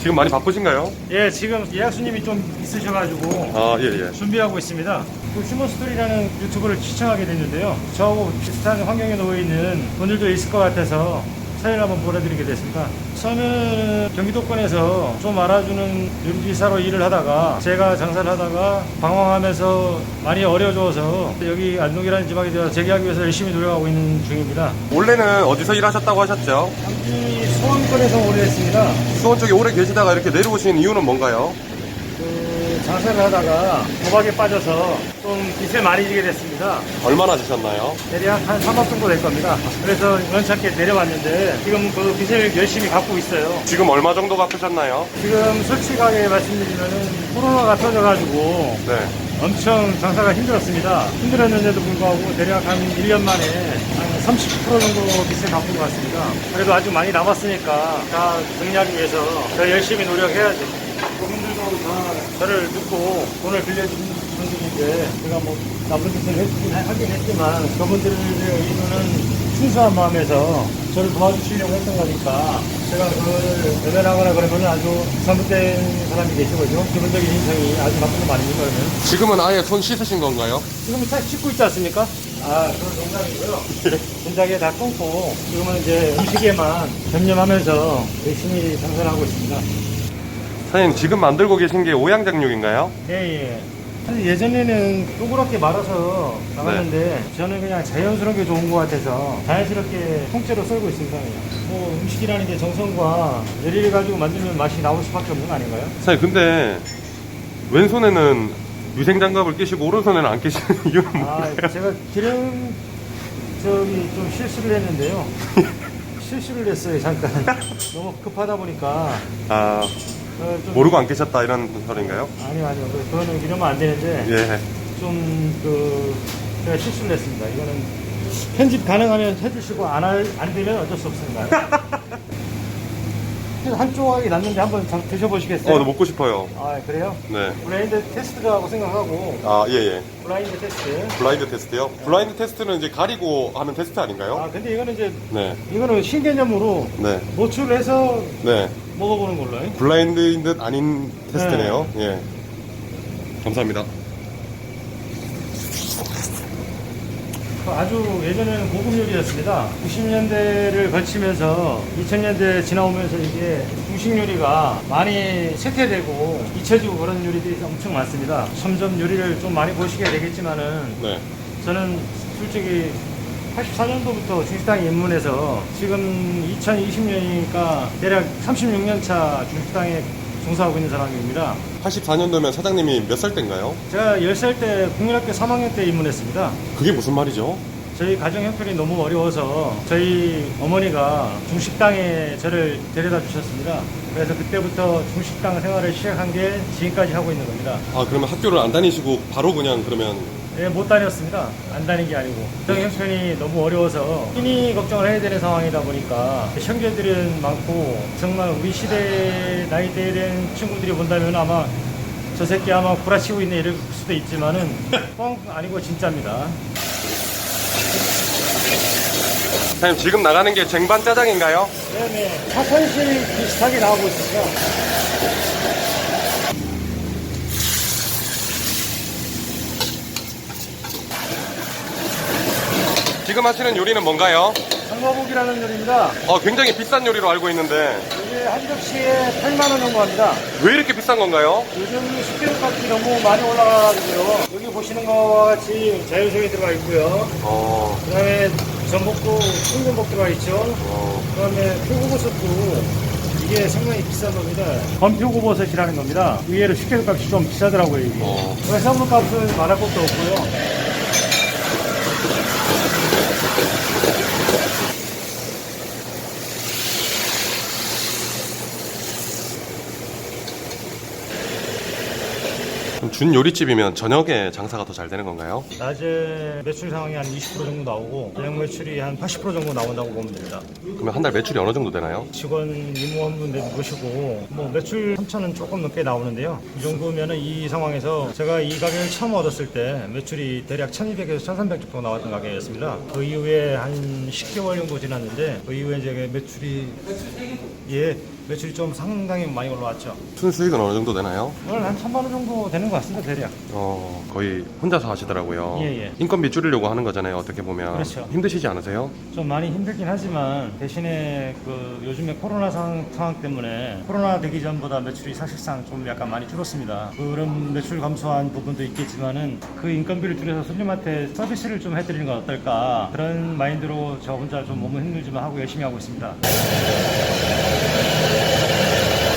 지금 많이 바쁘신가요? 예, 지금 예약 손님이 좀 있으셔가지고 아, 예, 예. 준비하고 있습니다. 그 휴먼스토리라는 유튜브를 시청하게 됐는데요. 저하고 비슷한 환경에 놓여 있는 분들도 있을 것 같아서 사연을 한번 보내드리게 됐습니다. 처음에는 경기도권에서 좀 알아주는 유리기사로 일을 하다가 제가 장사를 하다가 방황하면서 많이 어려워져서 여기 안동이라는 지방에 대해서 재기하기 위해서 열심히 노력하고 있는 중입니다. 원래는 어디서 일하셨다고 하셨죠? 당시 소원권에서 오래 했습니다. 수원 쪽에 오래 계시다가 이렇게 내려오신 이유는 뭔가요? 장사를 하다가 도박에 빠져서 좀 빚을 많이 지게 됐습니다. 얼마나 지셨나요? 대략 한 3억 정도 될 겁니다. 그래서 연착게 내려왔는데 지금 그 빚을 열심히 갚고 있어요. 지금 얼마 정도 갚으셨나요? 지금 솔직하게 말씀드리면은 코로나가 터져가지고 네. 엄청 장사가 힘들었습니다. 힘들었는데도 불구하고 대략 한 1년 만에 한 30% 정도 빚을 갚은 것 같습니다. 그래도 아직 많이 남았으니까 다 정리하기 위해서 더 열심히 노력해야죠. 그분들도 다 저를 믿고 돈을 빌려주신 분들인데 제가 뭐 나쁜 짓을 하긴 했지만 그분들의 의도는 순수한 마음에서 저를 도와주시려고 했던 거니까 제가 그걸 외면하거나 그러면 아주 잘못된 사람이 되시거든요. 기본적인 인성이 아주 나쁜 거 아닙니까 그러면? 지금은 아예 손 씻으신 건가요? 지금 다 씻고 있지 않습니까? 아, 그건 농담이고요. 진작에 다 끊고 지금은 이제 음식에만 전념하면서 열심히 장사를 하고 있습니다. 사장님, 지금 만들고 계신 게 오양장육인가요? 예, 예. 사실 예전에는 동그랗게 말아서 나갔는데 저는 그냥 자연스러운 게 좋은 것 같아서 자연스럽게 통째로 썰고 있습니다. 그냥. 뭐 음식이라는 게 정성과 열의를 가지고 만들면 맛이 나올 수밖에 없는 거 아닌가요? 사장님, 근데 왼손에는 위생장갑을 끼시고 오른손에는 안 끼시는 이유는 아, 뭐예요? 제가 기름 좀 실수를 했는데요. 실수를 했어요, 잠깐. 너무 급하다 보니까. 아, 좀 모르고 안 끼셨다 이런 소리인가요? 아니요. 그거는 이러면 안 되는데. 예. 제가 실수를 했습니다. 이거는 편집 가능하면 해주시고 안 되면 어쩔 수 없습니다. 한 조각이 났는데 한번 드셔보시겠어요? 먹고 싶어요. 아, 그래요? 네. 블라인드 테스트라고 생각하고 아, 예, 예. 블라인드 테스트. 블라인드 테스트요? 블라인드 테스트는 이제 가리고 하는 테스트 아닌가요? 아, 근데 이거는 이제 네. 이거는 신개념으로 네. 노출해서 네. 먹어보는 걸로요. 블라인드인 듯 아닌 테스트네요. 예. 감사합니다. 아주 예전에는 고급 요리였습니다. 90년대를 거치면서 2000년대 지나오면서 이게 중식 요리가 많이 쇠퇴되고 잊혀지고 그런 요리들이 엄청 많습니다. 점점 요리를 좀 많이 보시게 되겠지만은 네. 저는 솔직히 84년도부터 중식당에 입문해서 지금 2020년이니까 대략 36년 차 중식당에 종사하고 있는 사람입니다. 84년도면 사장님이 몇 살 때인가요? 제가 10살 때 국민학교 3학년 때 입문했습니다. 그게 무슨 말이죠? 저희 가정 형편이 너무 어려워서 저희 어머니가 중식당에 저를 데려다 주셨습니다. 그래서 그때부터 중식당 생활을 시작한 게 지금까지 하고 있는 겁니다. 아, 그러면 학교를 안 다니시고 바로 그냥 그러면 예, 못 다녔습니다. 안 다닌 게 아니고. 가정 형편이 너무 어려워서 끼니 걱정을 해야 되는 상황이다 보니까 형제들은 많고 정말 우리 시대 나이대에 된 친구들이 본다면 아마 저 새끼 아마 구라치고 있네 이럴 수도 있지만은 뻥 아니고 진짜입니다. 사장님, 지금 나가는 게 쟁반 짜장인가요? 네네. 파천실 비슷하게 나오고 있습니다. 지금 하시는 요리는 뭔가요? 장마복이라는 요리입니다. 굉장히 비싼 요리로 알고 있는데 이게 한 접시에 8만 원 정도 합니다. 왜 이렇게 비싼 건가요? 요즘 식재료값이 너무 많이 올라가가지고요. 여기 보시는 것과 같이 자연송이 들어가 있고요. 그 다음에 전복도 풍전복 들어가 있죠. 그 다음에 표고버섯도 이게 상당히 비싼 겁니다. 건표고버섯이라는 겁니다. 의외로 식재료값이 좀 비싸더라고요, 이게. 해산물값은 말할 것도 없고요. 그럼 준 요리집이면 저녁에 장사가 더 잘 되는 건가요? 낮에 매출 상황이 한 20% 정도 나오고 저녁 매출이 한 80% 정도 나온다고 보면 됩니다. 그러면 한 달 매출이 어느 정도 되나요? 직원 임무원분들 모시고 뭐 매출 3천은 조금 넘게 나오는데요. 이 정도면은 이 상황에서 제가 이 가게를 처음 얻었을 때 매출이 대략 1200에서 1300 정도 나왔던 가게였습니다. 그 이후에 한 10개월 정도 지났는데 그 이후에 이제 매출이 매출이 좀 상당히 많이 올라왔죠. 순수익은 어느 정도 되나요? 오늘 한 1,000만 원 정도 되는 것 같습니다, 대략. 거의 혼자서 하시더라고요. 예. 인건비 줄이려고 하는 거잖아요, 어떻게 보면. 그렇죠. 힘드시지 않으세요? 좀 많이 힘들긴 하지만 대신에 그 요즘에 코로나 상황 때문에 코로나 되기 전보다 매출이 사실상 좀 약간 많이 줄었습니다. 그런 매출 감소한 부분도 있겠지만은 그 인건비를 줄여서 손님한테 서비스를 좀 해드리는 건 어떨까, 그런 마인드로 저 혼자 좀 몸은 힘들지만 하고 열심히 하고 있습니다.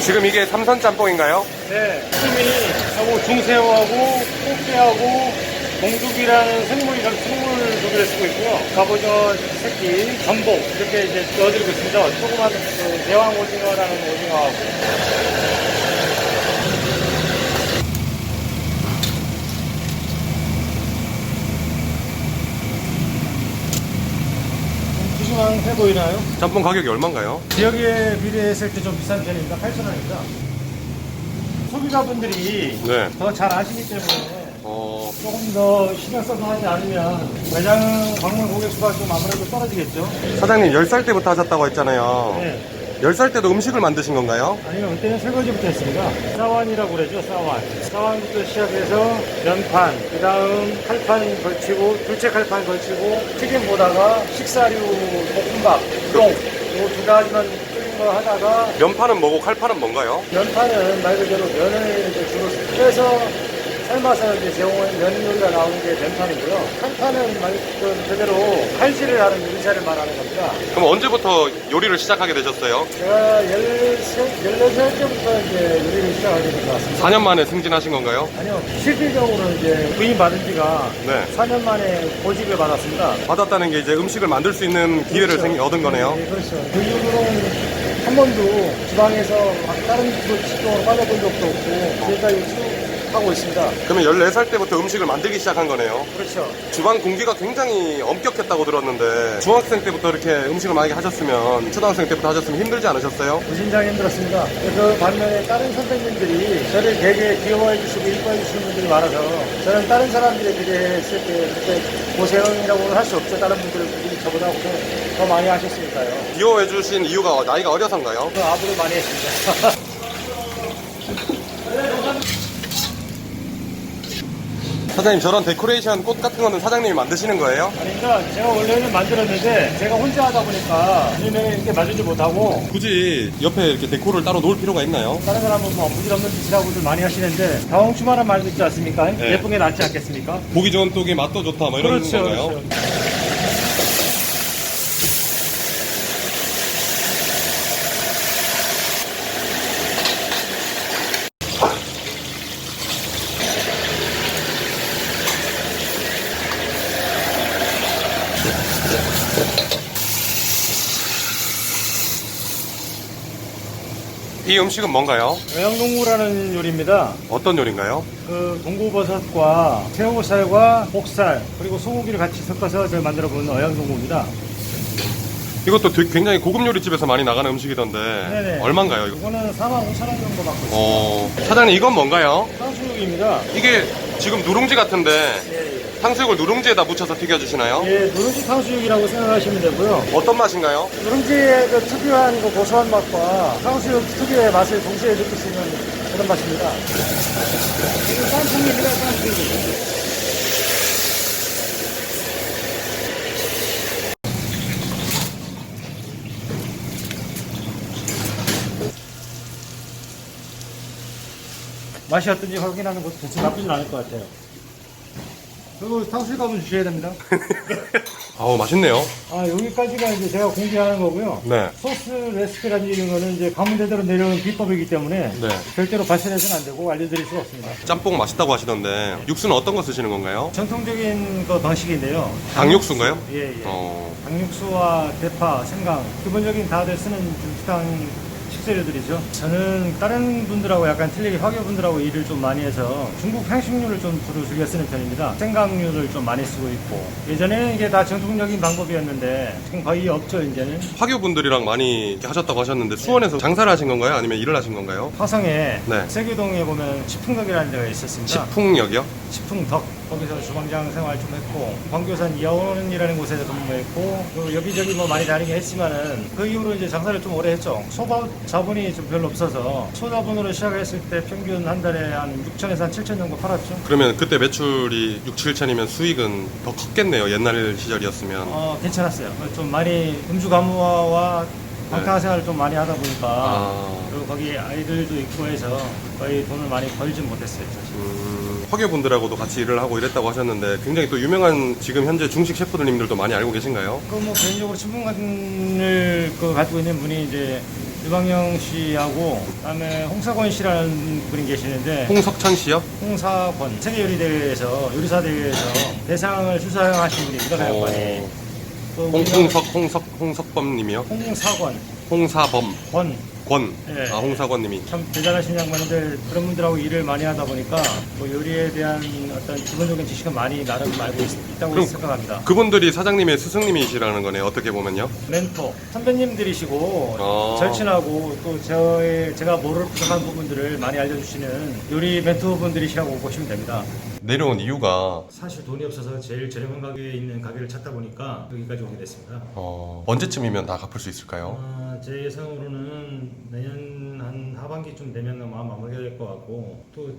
지금 이게 삼선 짬뽕인가요? 네, 수미, 중새우하고 꽃게하고 공죽이라는 생물 조개를 쓰고 있고요. 갑오징어 새끼, 전복 이렇게 이제 넣어드리고 있습니다. 조그만 그 대왕 오징어라는 오징어하고. 푸짐해 보이나요? 짬뽕 가격이 얼마인가요? 지역에 비례했을 때 좀 비싼 편입니다. 8,000원입니다. 소비자분들이 네. 더 잘 아시기 때문에 조금 더 신경 써서 하지 않으면 매장 방문 고객 수가 좀 아무래도 떨어지겠죠. 사장님 10살 때부터 하셨다고 했잖아요. 네. 10살 때도 음식을 만드신 건가요? 아니요, 그때는 설거지부터 했습니다. 싸완이라고 그러죠, 싸완. 싸완부터 시작해서 면판, 그 다음 칼판 걸치고, 둘째 칼판 걸치고, 튀김 보다가 식사류, 볶음밥, 우동, 이 두 가지만 끓인 거 하다가, 면파는 뭐고 칼파는 뭔가요? 면판은 말 그대로 면을 이제 주로 빼서 삶아서 이제 제공한 면 요리가 나오는 게 면판이고요. 칼판은 말 그대로 칼질을 하는 인사를 말하는 겁니다. 그럼 언제부터 요리를 시작하게 되셨어요? 제가 14살 때부터 이제 요리를 시작하게 된 것 같습니다. 4년 만에 승진하신 건가요? 아니요, 실질적으로 이제 부임 받은 지가 네. 4년 만에 보직을 받았습니다. 받았다는 게 이제 음식을 만들 수 있는 기회를 그렇죠. 얻은 거네요. 네, 그렇죠. 그 이후로는 한 번도 지방에서 다른 직종으로 빠져본 적도 없고, 지금까지 쭉 하고 있습니다. 그러면 14살 때부터 음식을 만들기 시작한 거네요. 그렇죠. 주방 공기가 굉장히 엄격했다고 들었는데 중학생 때부터 이렇게 음식을 많이 하셨으면 초등학생 때부터 하셨으면 힘들지 않으셨어요? 무진장에 힘들었습니다. 그 반면에 다른 선배님들이 저를 되게 귀여워해 주시고 이뻐해 주시는 분들이 많아서 저는 다른 사람들에 비례했을 때 그렇게 고생이라고는 할 수 없죠. 다른 분들이 저보다 더 많이 하셨으니까요. 귀여워해 주신 이유가 나이가 어려서인가요? 그 아부를 많이 했습니다. 사장님 저런 데코레이션 꽃 같은 거는 사장님이 만드시는 거예요? 아닙니다. 제가 원래는 만들었는데 제가 혼자 하다 보니까 손님에게 이렇게 맞추지 못하고 굳이 옆에 이렇게 데코를 따로 놓을 필요가 있나요? 다른 사람은 뭐 부질없는 짓이라고들 많이 하시는데 다홍추만한 말도 있지 않습니까? 네. 예쁜 게 낫지 않겠습니까? 보기 좋은 떡이 맛도 좋다 뭐 이런 그렇죠, 건가요? 그렇죠. 이 음식은 뭔가요? 영양동무라는 요리입니다. 어떤 요리인가요? 그 동구버섯과 새우살과 목살 그리고 소고기를 같이 섞어서 제가 만들어본 어양동무입니다. 이것도 굉장히 고급 요리집에서 많이 나가는 음식이던데 네네. 얼마인가요? 이거? 이거는 45,000원 정도 받고 있습니다. 사장님 이건 뭔가요? 탕수육입니다. 이게 지금 누룽지 같은데 예, 탕수육을 누룽지에다 묻혀서 튀겨주시나요? 예. 예, 누룽지 탕수육이라고 생각하시면 되고요. 어떤 맛인가요? 누룽지의 그 특유한 그 고소한 맛과 탕수육 특유의 맛을 동시에 느낄 수 있는 그런 맛입니다. 이거 깐풍기입니다, 깐풍기. 맛이 어떤지 확인하는 것도 대체 나쁘진 않을 것 같아요. 그리고 탕수육 한번 주셔야 됩니다. 아우 맛있네요. 아, 여기까지가 이제 제가 공개하는 거고요. 네. 소스 레시피라는 거는 이제 가문대대로 내려온 비법이기 때문에 네. 절대로 발설해서는 안 되고 알려드릴 수가 없습니다. 짬뽕 맛있다고 하시던데 육수는 어떤 거 쓰시는 건가요? 전통적인 그 방식인데요. 닭육수인가요? 예, 예. 어, 닭육수와 대파, 생강, 기본적인 다들 쓰는 비슷한 식재료들이죠. 저는 다른 분들하고 약간 틀리게 화교분들하고 일을 좀 많이 해서 중국 향신료를 좀 주로 즐겨 쓰는 편입니다. 생강류를 좀 많이 쓰고 있고, 예전에는 이게 다 전통적인 방법이었는데 지금 거의 없죠. 이제는 화교분들이랑 많이 이렇게 하셨다고 하셨는데 수원에서 장사를 하신 건가요? 아니면 일을 하신 건가요? 화성에 네. 세계동에 보면 치풍덕이라는 데가 있었습니다. 식풍역이요? 치풍덕, 거기서 주방장 생활 좀 했고, 광교산 이하원이라는 곳에서 근무했고, 그 여기저기 뭐 많이 다니긴 했지만은 그 이후로 이제 장사를 좀 오래 했죠. 자본이 좀 별로 없어서 초자본으로 시작했을 때 평균 한 달에 한 6천에서 한 7천 정도 팔았죠. 그러면 그때 매출이 6, 7천이면 수익은 더 컸겠네요. 옛날 시절이었으면. 괜찮았어요. 좀 많이 음주 가무와 방탕생활을 좀 많이 하다 보니까 그리고 거기 아이들도 있고 해서 거의 돈을 많이 벌진 못했어요. 사실. 화교분들하고도 같이 일을 하고 이랬다고 하셨는데 굉장히 또 유명한 지금 현재 중식 셰프들님들도 많이 알고 계신가요? 그 뭐 개인적으로 친분을 가지고 있는 분이 이제 유방영 씨하고 그다음에 홍사권 씨라는 분이 계시는데 홍석천 씨요? 홍사권 세계 요리 대회에서 요리사 대회에서 대상을 수상하신 분입니다. 가요관이. 홍석범님이요? 홍사권 홍사범 권. 예. 홍사권님이. 참 대단하신 양반인데 그런 분들하고 일을 많이 하다 보니까 뭐 요리에 대한 어떤 기본적인 지식은 많이 나름 알고 있다고 그럼 생각합니다. 그분들이 사장님의 스승님이시라는 거네요. 어떻게 보면요. 멘토 선배님들이시고 절친하고 또 제가 모를 부족한 부분들을 많이 알려주시는 요리 멘토분들이시라고 보시면 됩니다. 내려온 이유가 사실 돈이 없어서 제일 저렴한 가격에 있는 가게를 찾다 보니까 여기까지 오게 됐습니다. 언제쯤이면 다 갚을 수 있을까요? 제 예상으로는 내년 한 하반기쯤 되면 아마 마무리가 될 것 같고 또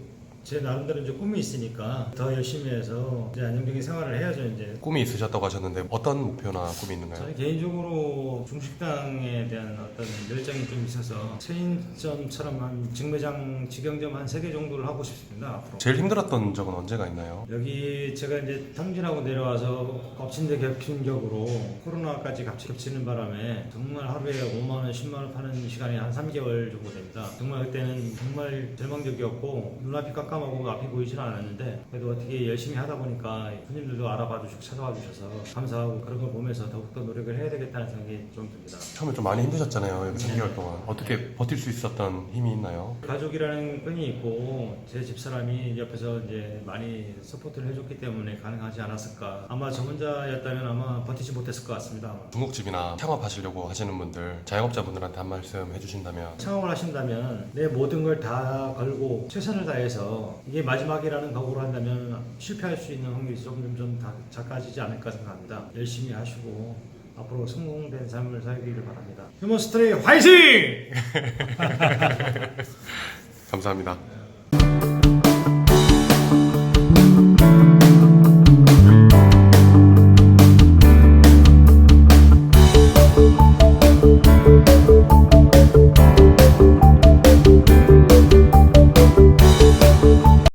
제 나름대로 이제 꿈이 있으니까 더 열심히 해서 이제 안정적인 생활을 해야죠. 이제 꿈이 있으셨다고 하셨는데 어떤 목표나 꿈이 있는가요? 저는 개인적으로 중식당에 대한 어떤 열정이 좀 있어서 체인점처럼 한 직매장, 직영점 한 3개 정도를 하고 싶습니다. 앞으로. 제일 힘들었던 적은 언제가 있나요? 여기 제가 이제 탕진하고 내려와서 엎친 데 겹친 격으로 코로나까지 같이 겹치는 바람에 정말 하루에 5만 원, 10만 원 파는 시간이 한 3개월 정도 됩니다. 정말 그때는 정말 절망적이었고 눈앞이 깜깜하고 앞이 보이지는 않았는데 그래도 어떻게 열심히 하다 보니까 손님들도 알아봐 주시고 찾아와 주셔서 감사하고 그런 걸 보면서 더욱더 노력을 해야 되겠다는 생각이 좀 듭니다. 처음에 좀 많이 힘드셨잖아요. 여기 3개월 동안. 어떻게 버틸 수 있었던 힘이 있나요? 가족이라는 끈이 있고 제 집사람이 옆에서 이제 많이 서포트를 해줬기 때문에 가능하지 않았을까. 아마 저 혼자였다면 아마 버티지 못했을 것 같습니다. 아마. 중국집이나 창업하시려고 하시는 분들, 자영업자분들한테 한 말씀 해주신다면? 창업을 하신다면 내 모든 걸 다 걸고 최선을 다해서 이게 마지막이라는 각오로 한다면 실패할 수 있는 확률이 좀 작아지지 않을까 생각합니다. 열심히 하시고 앞으로 성공된 삶을 살기를 바랍니다. 휴먼스토리 화이팅! 감사합니다.